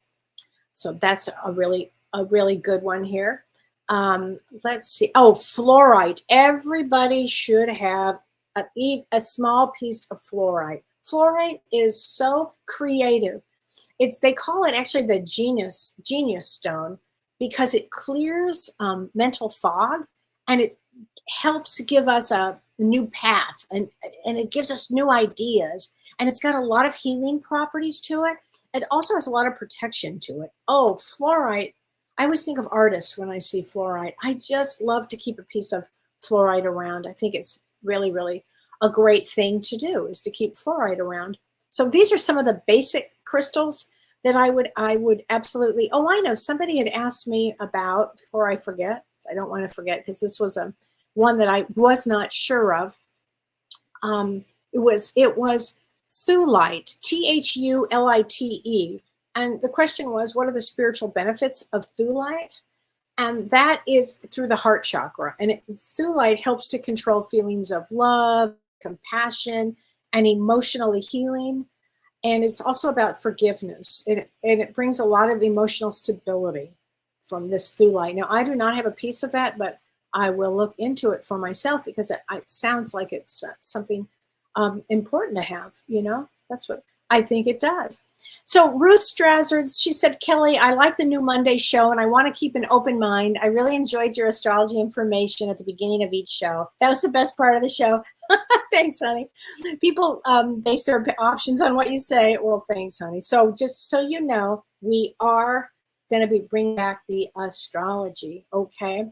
So that's a really good one here. Let's see. Oh, fluorite. Everybody should have a small piece of fluorite. Fluorite is so creative. They call it actually the genius stone, because it clears mental fog, and it helps give us a new path, and it gives us new ideas, and it's got a lot of healing properties to it. It also has a lot of protection to it. Oh, fluorite. I always think of artists when I see fluorite. I just love to keep a piece of fluorite around. I think it's really, really a great thing to do, is to keep fluorite around. So these are some of the basic crystals that I would absolutely. Oh, I know, somebody had asked me about, before I forget, I don't want to forget, because this was one that I was not sure of. It was thulite, Thulite. And the question was, what are the spiritual benefits of thulite? And that is through the heart chakra. And thulite helps to control feelings of love, compassion, and emotionally healing. And it's also about forgiveness. And it brings a lot of emotional stability from this thulite. Now, I do not have a piece of that, but I will look into it for myself, because it sounds like it's something important to have, you know? That's what I think it does. So Ruth Strazzard, she said, Kellee, I like the new Monday show, and I want to keep an open mind. I really enjoyed your astrology information at the beginning of each show. That was the best part of the show. Thanks, honey. People base their options on what you say. Well, thanks, honey. So just so you know, we are going to be bringing back the astrology, okay?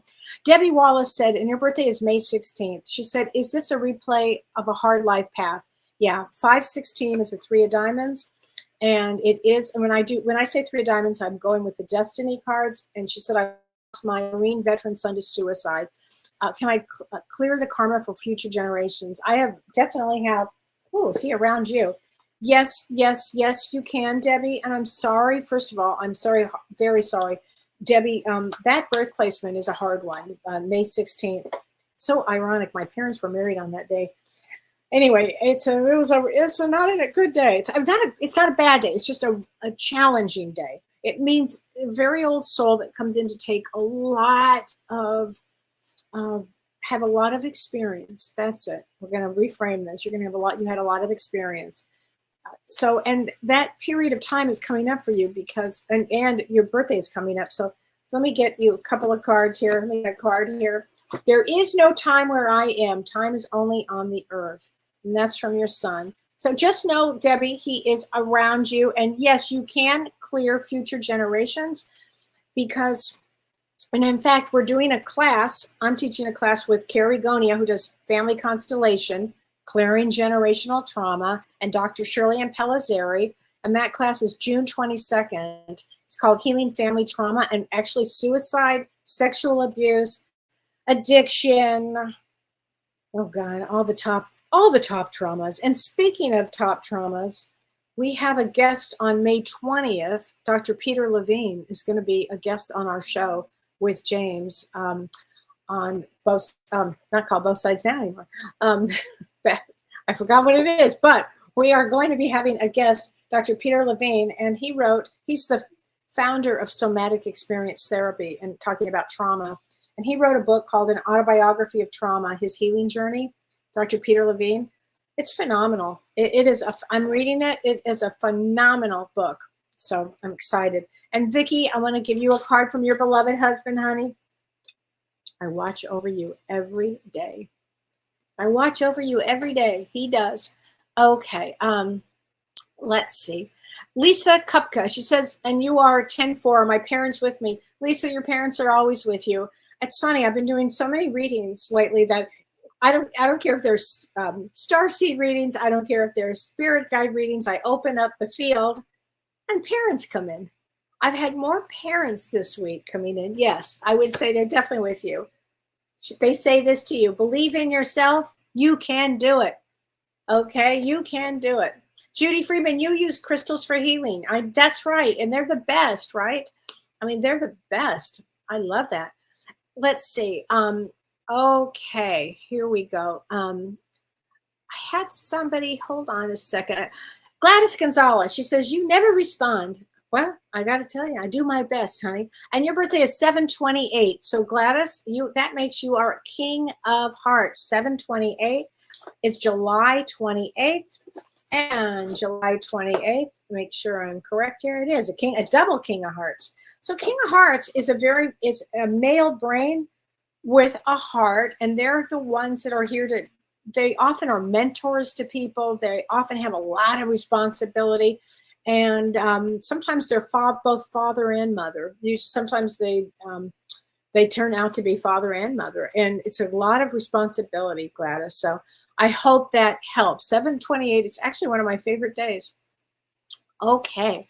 Debbie Wallace said, and your birthday is May 16th. She said, is this a replay of a hard life path? Yeah, 516 is a 3 of diamonds. And it is, and when I say 3 of diamonds, I'm going with the destiny cards. And she said, I lost my Marine veteran son to suicide. Can I clear the karma for future generations? I definitely have. Oh, is he around you? Yes, yes, yes, you can, Debbie. And I'm sorry, first of all, I'm sorry, very sorry. Debbie, that birth placement is a hard one, May 16th. So ironic. My parents were married on that day. Anyway, it's not a good day. It's not a bad day. It's just a challenging day. It means a very old soul that comes in to take a lot of have a lot of experience. That's it. We're going to reframe this. You're going to have you had a lot of experience. So, and that period of time is coming up for you because, and your birthday is coming up. So let me get you a couple of cards here. Let me get a card here. There is no time where I am. Time is only on the earth. And that's from your son. So just know, Debbie, he is around you. And yes, you can clear future generations because, and in fact, we're doing a class. I'm teaching a class with Carrie Gonia, who does family constellation, clearing generational trauma, and Dr. Shirley Ann Pellizzeri. And that class is June 22nd. It's called Healing Family Trauma and actually suicide, sexual abuse, addiction. Oh God, all the top traumas. And speaking of top traumas, we have a guest on May 20th. Dr. Peter LaVine is going to be a guest on our show with James on both, not called Both Sides Now anymore. I forgot what it is, but we are going to be having a guest, Dr. Peter LaVine, and he's the founder of Somatic Experience Therapy and talking about trauma. And he wrote a book called An Autobiography of Trauma, His Healing Journey, Dr. Peter LaVine. It's phenomenal. I'm reading it. It is a phenomenal book. So I'm excited. And Vicki, I want to give you a card from your beloved husband, honey. I watch over you every day. I watch over you every day. He does. Okay. Let's see. Lisa Kupka, she says, and you are 10-4, my parents with me. Lisa, your parents are always with you. It's funny. I've been doing so many readings lately that I don't care if there's starseed readings. I don't care if there's spirit guide readings. I open up the field and parents come in. I've had more parents this week coming in. Yes, I would say they're definitely with you. They say this to you. Believe in yourself. You can do it. Okay, you can do it. Judy Freeman, you use crystals for healing. That's right. And they're the best, right? I mean, they're the best. I love that. Let's see. Okay, here we go. I had somebody, hold on a second. Gladys Gonzalez, she says, you never respond. Well, I got to tell you, I do my best, honey. And your birthday is 7/28. So Gladys, that makes you our King of Hearts. 7/28 is July 28th. And July 28th, make sure I'm correct here. It is a double King of Hearts. So King of Hearts is a male brain with a heart, and they're the ones that are here they often are mentors to people. They often have a lot of responsibility. And sometimes they're both father and mother. Sometimes they turn out to be father and mother. And it's a lot of responsibility, Gladys. So I hope that helps. 7/28 is actually one of my favorite days. Okay.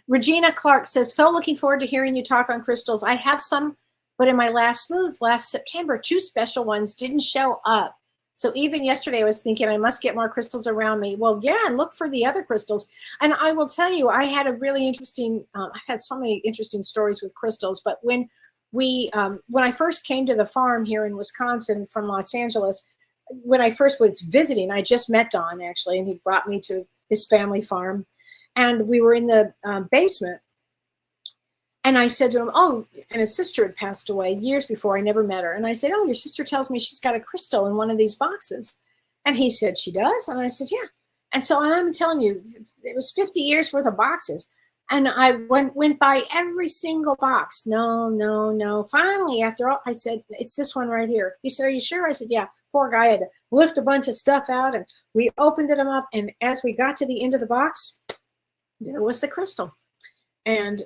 Regina Clark says, so looking forward to hearing you talk on crystals. I have some, but in my last move last September, 2 special ones didn't show up. So even yesterday I was thinking I must get more crystals around me. Well, yeah, and look for the other crystals. And I will tell you, I had a really interesting, I've had so many interesting stories with crystals, but when I first came to the farm here in Wisconsin from Los Angeles, when I first was visiting, I just met Don actually, and he brought me to his family farm. And we were in the basement. And I said to him, oh, and his sister had passed away years before. I never met her. And I said, oh, your sister tells me she's got a crystal in one of these boxes. And he said, she does? And I said, yeah. And so I'm telling you, it was 50 years worth of boxes. And I went by every single box. No. Finally, after all, I said, it's this one right here. He said, are you sure? I said, yeah. Poor guy had to lift a bunch of stuff out. And we opened them up. And as we got to the end of the box, there was the crystal. And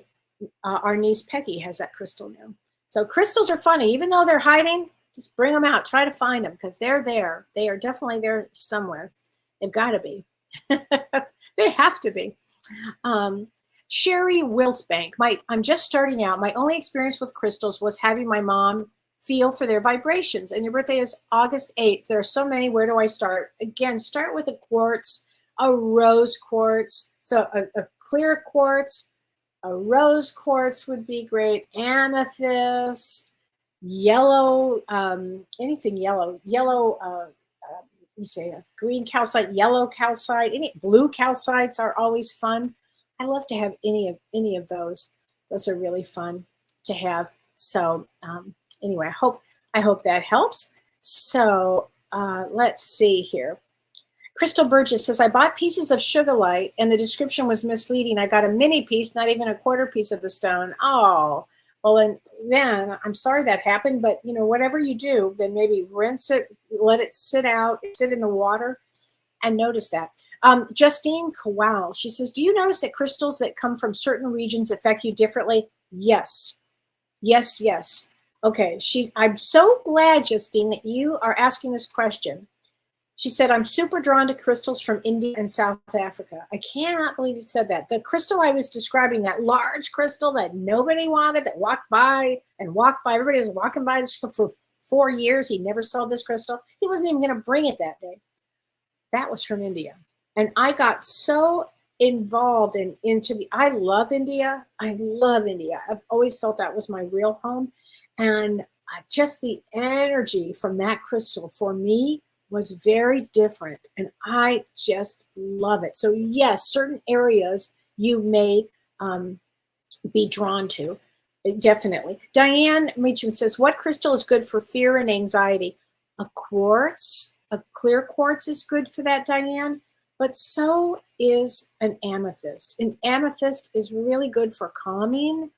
our niece Peggy has that crystal now. So crystals are funny. Even though they're hiding, just bring them out. Try to find them because they're there. They are definitely there somewhere. They've got to be. They have to be. Sherry Wiltsbank. I'm just starting out. My only experience with crystals was having my mom feel for their vibrations. And your birthday is August 8th. There are so many. Where do I start? Again, start with a quartz, a rose quartz. So a clear quartz. A rose quartz would be great. Amethyst. yellow, anything yellow, you say green calcite, yellow calcite, any blue calcites are always fun. I love to have any of those. Those are really fun to have. So anyway, I hope that helps. So let's see here. Crystal Burgess says, I bought pieces of sugarlight and the description was misleading. I got a mini piece, not even a quarter piece of the stone. Oh, well, and then I'm sorry that happened, but you know, whatever you do, then maybe rinse it, let it sit out, sit in the water, and notice that. Justine Kowal, she says, do you notice that crystals that come from certain regions affect you differently? Yes. Yes, yes. Okay, I'm so glad, Justine, that you are asking this question. She said, I'm super drawn to crystals from India and South Africa. I cannot believe you said that. The crystal I was describing, that large crystal that nobody wanted, that walked by, everybody was walking by this for 4 years. He never saw this crystal. He wasn't even going to bring it that day. That was from India. And I got so involved I love India. I love India. I've always felt that was my real home. And just the energy from that crystal for me was very different, and I just love it. So yes, certain areas you may be drawn to, definitely. Diane Meacham says, what crystal is good for fear and anxiety? A quartz, a clear quartz is good for that, Diane, but so is an amethyst. An amethyst is really good for calming.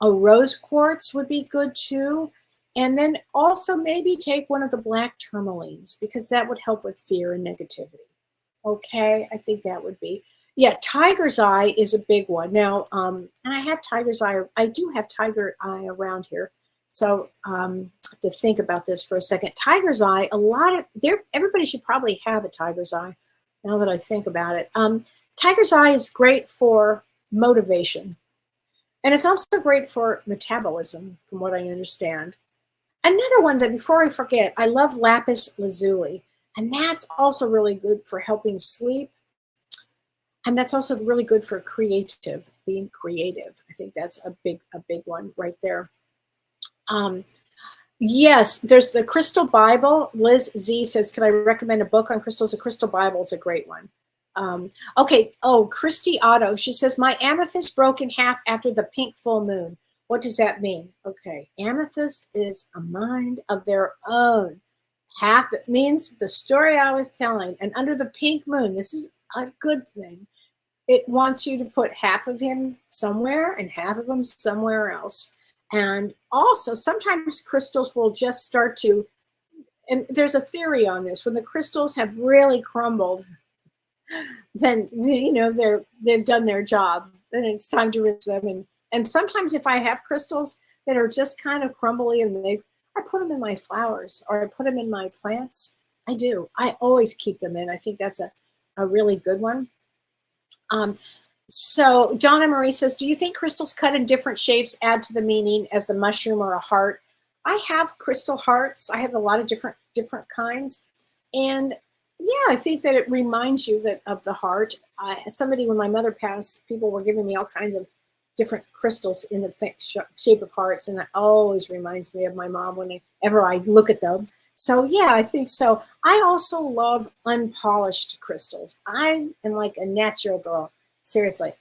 A rose quartz would be good too. And then also maybe take one of the black tourmalines because that would help with fear and negativity. Okay, I think that would be. Yeah, tiger's eye is a big one. Now, and I have tiger's eye. I do have tiger eye around here. So I have to think about this for a second. Tiger's eye, everybody should probably have a tiger's eye now that I think about it. Tiger's eye is great for motivation. And it's also great for metabolism, from what I understand. Another one that, before I forget, I love lapis lazuli, and that's also really good for helping sleep. And that's also really good for being creative. I think that's a big one right there. Yes, there's the Crystal Bible. Liz Z says, can I recommend a book on crystals? The Crystal Bible is a great one. Okay. Oh, Christy Otto, she says, my amethyst broke in half after the pink full moon. What does that mean? Okay, amethyst is a mind of their own. Half, it means the story I was telling. And under the pink moon, this is a good thing. It wants you to put half of him somewhere and half of him somewhere else. And also, sometimes crystals will just start to, and there's a theory on this, when the crystals have really crumbled, then, you know, they've done their job and it's time to rinse them. And sometimes if I have crystals that are just kind of crumbly and I put them in my flowers or I put them in my plants. I do. I always keep them in. I think that's a really good one. So Donna Marie says, do you think crystals cut in different shapes add to the meaning as a mushroom or a heart? I have crystal hearts. I have a lot of different kinds. And yeah, I think that it reminds you of the heart. When my mother passed, people were giving me all kinds of different crystals in the shape of hearts, and that always reminds me of my mom whenever I look at them. So yeah, I think so. I also love unpolished crystals. I am like a natural girl. Seriously,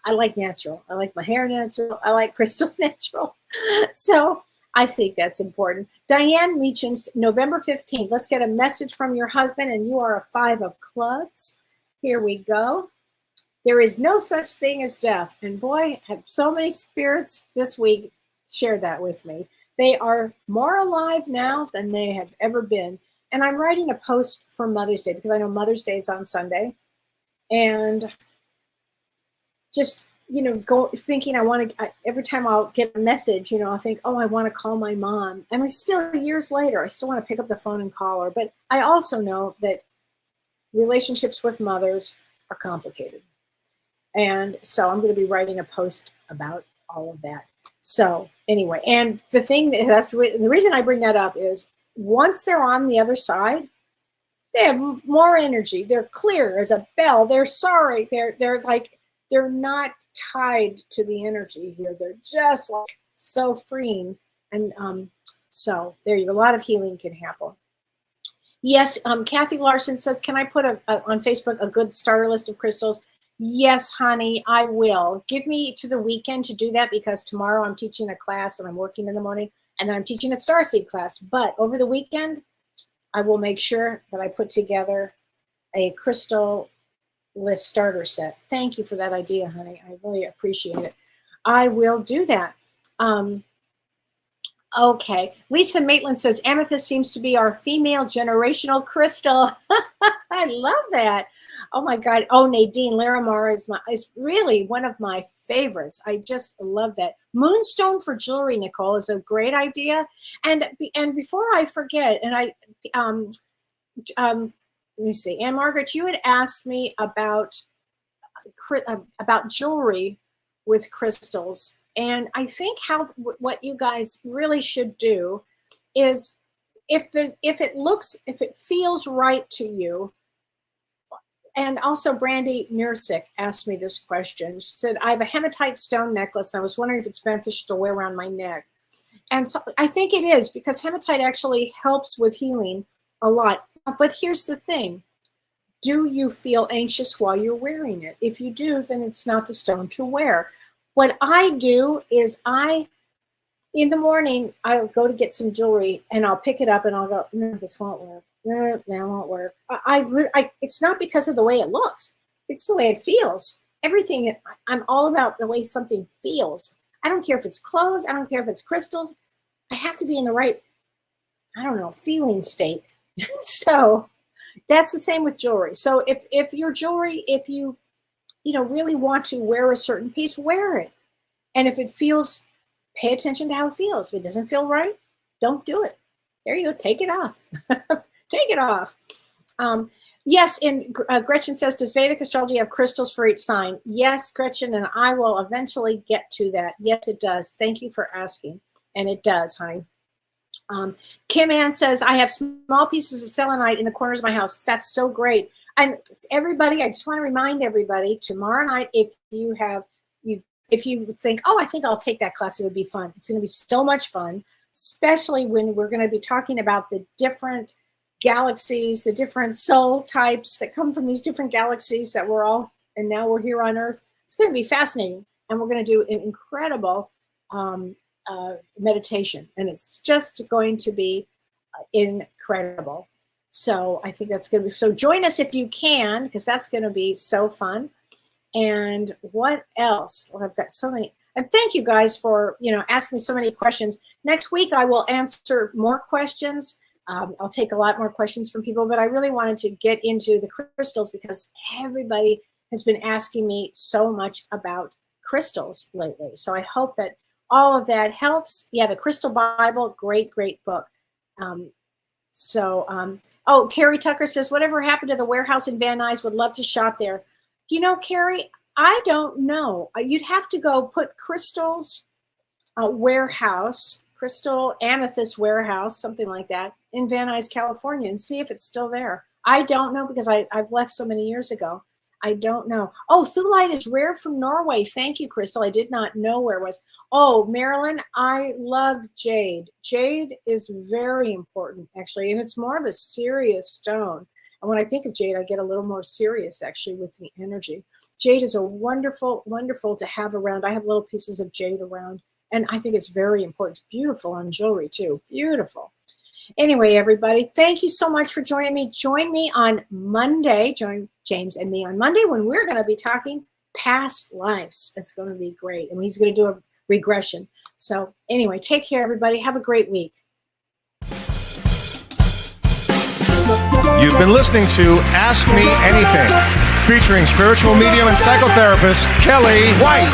I like natural. I like my hair natural. I like crystals natural. So I think that's important. Diane Meacham, November 15th. Let's get a message from your husband, and you are a 5 of clubs. Here we go. There is no such thing as death. And boy, have so many spirits this week shared that with me. They are more alive now than they have ever been. And I'm writing a post for Mother's Day because I know Mother's Day is on Sunday. And just, you know, thinking every time I'll get a message, you know, I think, oh, I want to call my mom. And still years later, I still want to pick up the phone and call her. But I also know that relationships with mothers are complicated. And so I'm going to be writing a post about all of that. So anyway, and the reason I bring that up is once they're on the other side, they have more energy. They're clear as a bell. They're sorry. They're not tied to the energy here. They're just like so freeing. And So there you go. A lot of healing can happen. Yes, Kathy Larson says, can I put on Facebook a good starter list of crystals? Yes, honey, I will. Give me to the weekend to do that, because tomorrow I'm teaching a class and I'm working in the morning, and then I'm teaching a starseed class. But over the weekend, I will make sure that I put together a crystal list starter set. Thank you for that idea, honey. I really appreciate it. I will do that. Okay. Lisa Maitland says, amethyst seems to be our female generational crystal. I love that. Oh my God. Oh, Nadine, Laramar is really one of my favorites. I just love that. Moonstone for jewelry, Nicole, is a great idea. And before I forget, and let me see. Anne Margaret, you had asked me about jewelry with crystals. And I think what you guys really should do is, if it feels right to you. And also Brandy Nursick asked me this question. She said, I have a hematite stone necklace, and I was wondering if it's beneficial to wear around my neck. And so I think it is, because hematite actually helps with healing a lot. But here's the thing. Do you feel anxious while you're wearing it? If you do, then it's not the stone to wear. What I do is in the morning, I'll go to get some jewelry, and I'll pick it up and I'll go, no, this won't work. No, that won't work. It's not because of the way it looks. It's the way it feels. Everything, I'm all about the way something feels. I don't care if it's clothes. I don't care if it's crystals. I have to be in the right, I don't know, feeling state. So that's the same with jewelry. So if your jewelry, if you really want to wear a certain piece, wear it. And if it feels, pay attention to how it feels. If it doesn't feel right, don't do it. There you go. Take it off. Take it off. Yes, and Gretchen says, does Vedic astrology have crystals for each sign? Yes, Gretchen, and I will eventually get to that. Yes, it does. Thank you for asking. And it does, honey. Kim Ann says, I have small pieces of selenite in the corners of my house. That's so great. And everybody, I just want to remind everybody, tomorrow night, if you think, oh, I think I'll take that class, it would be fun. It's going to be so much fun, especially when we're going to be talking about the different galaxies, the different soul types that come from these different galaxies that we're all, and now we're here on Earth. It's going to be fascinating. And we're going to do an incredible meditation. And it's just going to be incredible. So I think that's going to be, so join us if you can, because that's going to be so fun. And what else? Well, I've got so many, and thank you guys for, asking me so many questions. Next week, I will answer more questions. I'll take a lot more questions from people, but I really wanted to get into the crystals because everybody has been asking me so much about crystals lately. So I hope that all of that helps. Yeah, the Crystal Bible, great, great book. Oh, Carrie Tucker says, whatever happened to the warehouse in Van Nuys, would love to shop there. Carrie, I don't know. You'd have to go put crystals warehouse, Crystal Amethyst warehouse, something like that, in Van Nuys, California, and see if it's still there. I don't know because I've left so many years ago. I don't know. Oh, Thulite is rare from Norway. Thank you, Crystal. I did not know where it was. Oh, Marilyn, I love jade. Jade is very important, actually, and it's more of a serious stone. And when I think of jade, I get a little more serious, actually, with the energy. Jade is a wonderful, wonderful to have around. I have little pieces of jade around, and I think it's very important. It's beautiful on jewelry, too. Beautiful. Anyway, everybody, thank you so much for joining me. Join me on Monday. Join James and me on Monday when we're going to be talking past lives. It's going to be great. And he's going to do a regression. So anyway, take care, everybody. Have a great week. You've been listening to Ask Me Anything, featuring spiritual medium and psychotherapist Kellee White.